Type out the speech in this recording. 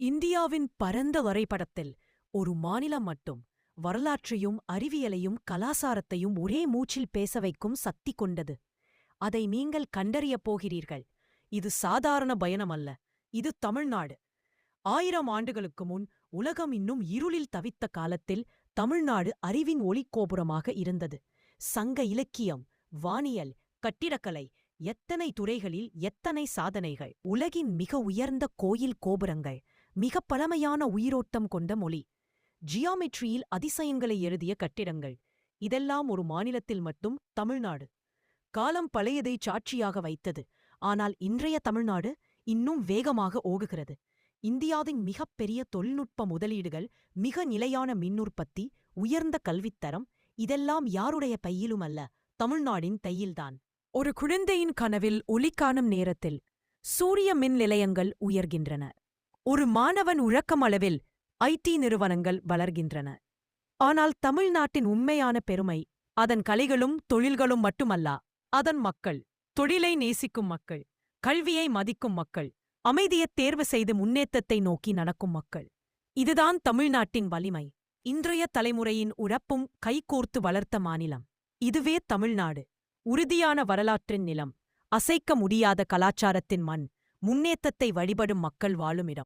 இந்தியாவின் பரந்த வரைபடத்தில் ஒரு மாநிலம் மட்டும் வரலாற்றையும் அறிவியலையும் கலாசாரத்தையும் ஒரே மூச்சில் பேச வைக்கும் சக்தி கொண்டது. அதை நீங்கள் கண்டறியப் போகிறீர்கள். இது சாதாரண பயணமல்ல, இது தமிழ்நாடு. 1000 ஆண்டுகளுக்கு முன் உலகம் இன்னும் இருளில் தவித்த காலத்தில் தமிழ்நாடு அறிவின் ஒளிக்கோபுரமாக இருந்தது. சங்க இலக்கியம், வானியல், கட்டிடக்கலை, எத்தனை துறைகளில் எத்தனை சாதனைகள்! உலகின் மிக உயர்ந்த கோயில் கோபுரங்கள், மிக பழமையான உயிரோட்டம் கொண்ட மொழி, ஜியாமெட்ரியில் அதிசயங்களை எழுதிய கட்டிடங்கள், இதெல்லாம் ஒரு மாநிலத்தில் மட்டும் தமிழ்நாடு. காலம் பழையதை சாட்சியாக வைத்தது. ஆனால் இன்றைய தமிழ்நாடு இன்னும் வேகமாக ஓடுகிறது. இந்தியாவின் மிகப்பெரிய தொழில்நுட்ப முதலீடுகள், மிக நிலையான மின்னுற்பத்தி, உயர்ந்த கல்வித்தரம், இதெல்லாம் யாருடைய பையிலும் அல்ல, தமிழ்நாடின் தையில்தான். ஒரு குழந்தையின் கனவில் ஒளி காணும் நேரத்தில் சூரிய மின் நிலையங்கள் உயர்கின்றன. ஒரு மாணவன் உறக்கம் அளவில் ஐடி நிறுவனங்கள் வளர்கின்றன. ஆனால் தமிழ்நாட்டின் உண்மையான பெருமை அதன் கலைகளும் தொழில்களும் மட்டுமல்ல, அதன் மக்கள். தொழிலை நேசிக்கும் மக்கள், கல்வியை மதிக்கும் மக்கள், அமைதியைத் தேர்வு செய்து முன்னேற்றத்தை நோக்கி நடக்கும் மக்கள். இதுதான் தமிழ்நாட்டின் வலிமை. இன்றைய தலைமுறையின் உழைப்பும் கைகோர்த்து வளர்த்த மாநிலம். இதுவே தமிழ்நாடு. உறுதியான வரலாற்றின் நிலம், அசைக்க முடியாத கலாச்சாரத்தின் மண், முன்னேற்றத்தை வழிபடும் மக்கள் வாழும் இடம்.